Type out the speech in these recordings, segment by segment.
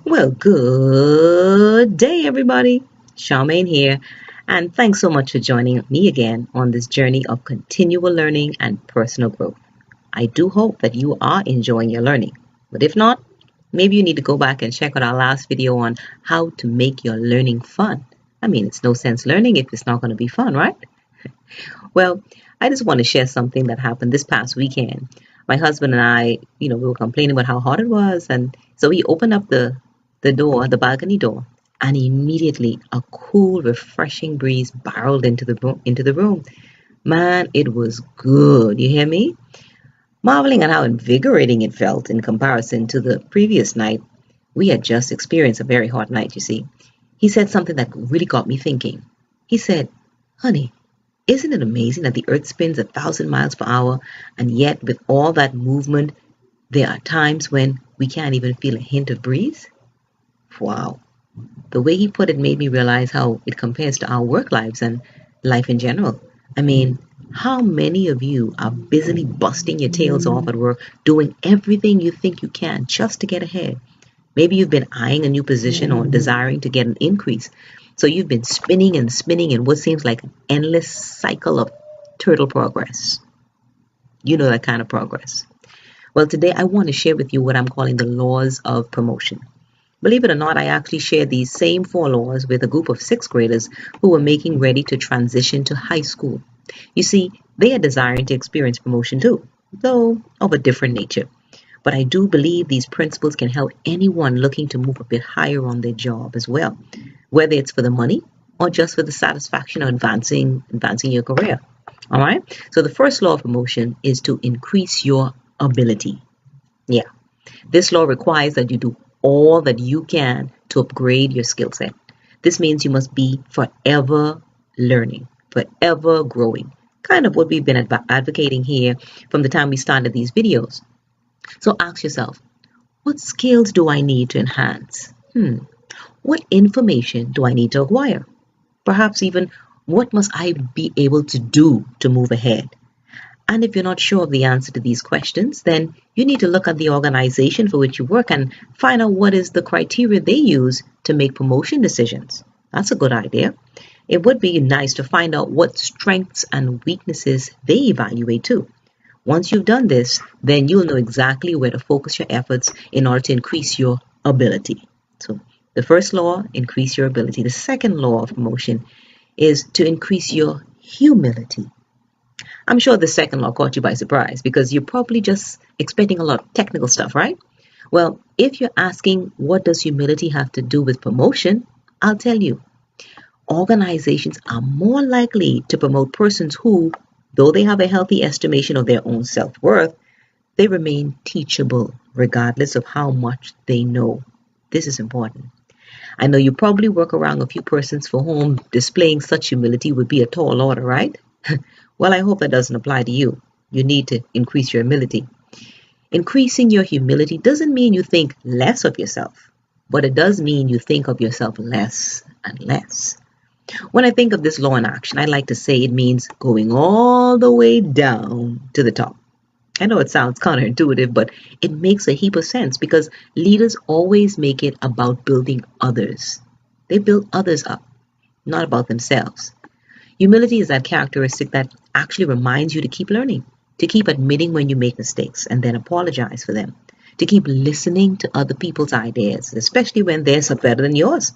Well, good day, everybody. Charmaine here, and thanks so much for joining me again on this journey of continual learning and personal growth. I do hope that you are enjoying your learning, but if not, maybe you need to go back and check out our last video on how to make your learning fun. I mean, it's no sense learning if it's not going to be fun, right? Well, I just want to share something that happened this past weekend. My husband and I, we were complaining about how hot it was, and so he opened up the door, the balcony door, and immediately a cool, refreshing breeze barreled into the room. Man, it was good. You hear me? Marveling at how invigorating it felt in comparison to the previous night. We had just experienced a very hot night, you see. He said something that really got me thinking. He said, "Honey, isn't it amazing that the earth spins 1,000 miles per hour, and yet with all that movement, there are times when we can't even feel a hint of breeze?" Wow. The way he put it made me realize how it compares to our work lives and life in general. I mean, how many of you are busily busting your tails off at work, doing everything you think you can just to get ahead? Maybe you've been eyeing a new position or desiring to get an increase. So you've been spinning and spinning in what seems like an endless cycle of turtle progress. You know that kind of progress. Well, today I want to share with you what I'm calling the laws of promotion. Believe it or not, I actually shared these same four laws with a group of sixth graders who were making ready to transition to high school. You see, they are desiring to experience promotion too, though of a different nature. But I do believe these principles can help anyone looking to move a bit higher on their job as well, whether it's for the money or just for the satisfaction of advancing your career. All right. So the first law of promotion is to increase your ability. Yeah. This law requires that you do all that you can to upgrade your skill set. This means you must be forever learning, forever growing. Kind of what we've been advocating here from the time we started these videos. So ask yourself, what skills do I need to enhance? What information do I need to acquire? Perhaps even what must I be able to do to move ahead? And if you're not sure of the answer to these questions, then you need to look at the organization for which you work and find out what is the criteria they use to make promotion decisions. That's a good idea. It would be nice to find out what strengths and weaknesses they evaluate too. Once you've done this, then you'll know exactly where to focus your efforts in order to increase your ability. So the first law, increase your ability. The second law of promotion is to increase your humility. I'm sure the second law caught you by surprise because you're probably just expecting a lot of technical stuff, right? Well, if you're asking what does humility have to do with promotion, I'll tell you. Organizations are more likely to promote persons who, though they have a healthy estimation of their own self-worth, they remain teachable regardless of how much they know. This is important. I know you probably work around a few persons for whom displaying such humility would be a tall order, right? Well, I hope that doesn't apply to you. You need to increase your humility. Increasing your humility doesn't mean you think less of yourself, but it does mean you think of yourself less and less. When I think of this law in action, I like to say it means going all the way down to the top. I know it sounds counterintuitive, but it makes a heap of sense because leaders always make it about building others. They build others up, not about themselves. Humility is that characteristic that actually reminds you to keep learning, to keep admitting when you make mistakes and then apologize for them, to keep listening to other people's ideas, especially when theirs are better than yours.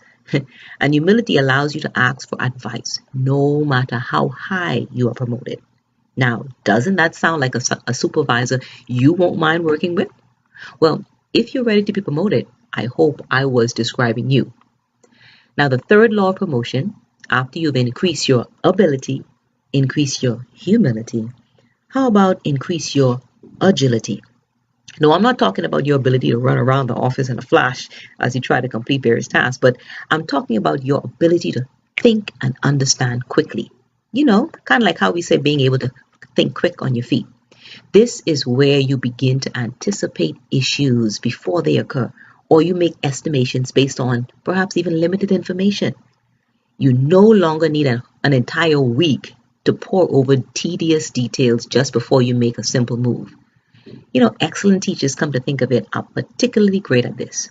And humility allows you to ask for advice, no matter how high you are promoted. Now, doesn't that sound like a supervisor you won't mind working with? Well, if you're ready to be promoted, I hope I was describing you. Now, the third law of promotion, after you've increased your ability, increase your humility, how about increase your agility? No, I'm not talking about your ability to run around the office in a flash as you try to complete various tasks, but I'm talking about your ability to think and understand quickly. Kind of like how we say being able to think quick on your feet. This is where you begin to anticipate issues before they occur, or you make estimations based on perhaps even limited information. You no longer need an entire week to pore over tedious details just before you make a simple move. Excellent teachers, come to think of it, are particularly great at this.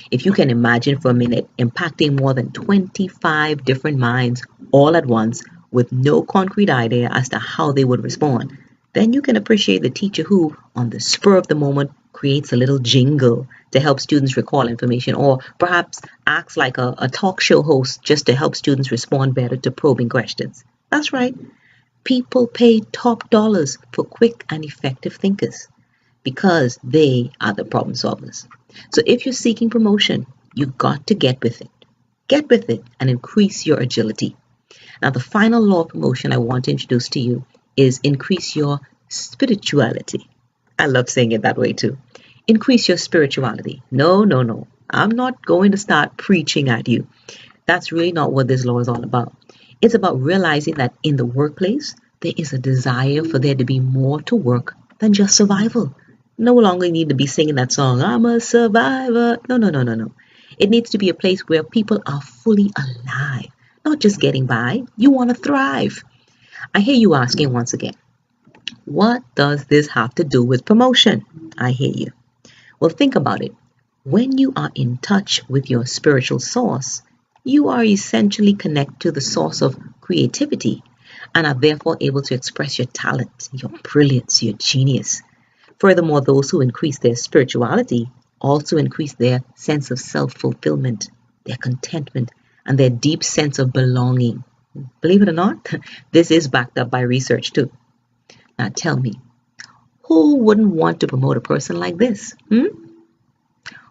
If you can imagine for a minute impacting more than 25 different minds all at once with no concrete idea as to how they would respond, then you can appreciate the teacher who, on the spur of the moment, creates a little jingle to help students recall information, or perhaps acts like a talk show host just to help students respond better to probing questions. That's right, people pay top dollars for quick and effective thinkers because they are the problem solvers. So if you're seeking promotion, you've got to get with it. Get with it and increase your agility. Now, the final law of promotion I want to introduce to you is increase your spirituality. I love saying it that way too. Increase your spirituality. No, no, no. I'm not going to start preaching at you. That's really not what this law is all about. It's about realizing that in the workplace, there is a desire for there to be more to work than just survival. No longer need to be singing that song, I'm a survivor. No, no, no, no, no. It needs to be a place where people are fully alive, not just getting by. You want to thrive. I hear you asking once again, what does this have to do with promotion? I hear you. Well, think about it. When you are in touch with your spiritual source, you are essentially connected to the source of creativity and are therefore able to express your talent, your brilliance, your genius. Furthermore, those who increase their spirituality also increase their sense of self-fulfillment, their contentment, and their deep sense of belonging. Believe it or not, this is backed up by research too. Now tell me, who wouldn't want to promote a person like this?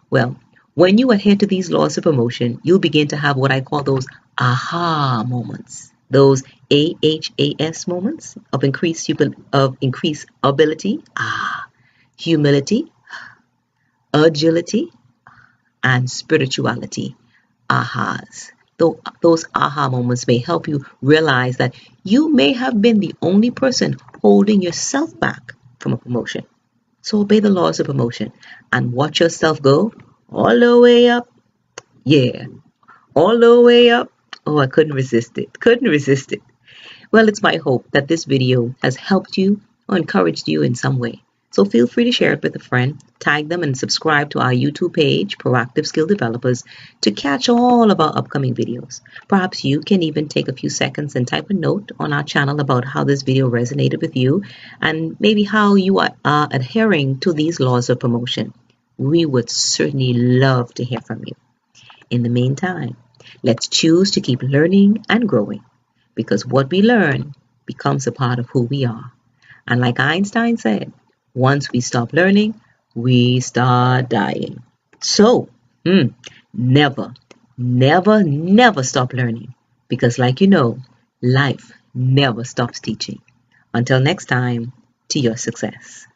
Well, when you adhere to these laws of promotion, you'll begin to have what I call those aha moments. Those AHAS moments of increased ability, humility, agility, and spirituality, ahas. Those aha moments may help you realize that you may have been the only person holding yourself back from a promotion. So obey the laws of promotion and watch yourself go all the way up. Yeah, all the way up. Oh, I couldn't resist it. Couldn't resist it. Well, it's my hope that this video has helped you or encouraged you in some way. So feel free to share it with a friend, tag them, and subscribe to our YouTube page, Proactive Skill Developers, to catch all of our upcoming videos. Perhaps you can even take a few seconds and type a note on our channel about how this video resonated with you and maybe how you are adhering to these laws of promotion. We would certainly love to hear from you. In the meantime, let's choose to keep learning and growing, because what we learn becomes a part of who we are. And like Einstein said, once we stop learning, we start dying. So, never, never, never stop learning, because like you know, life never stops teaching. Until next time, to your success.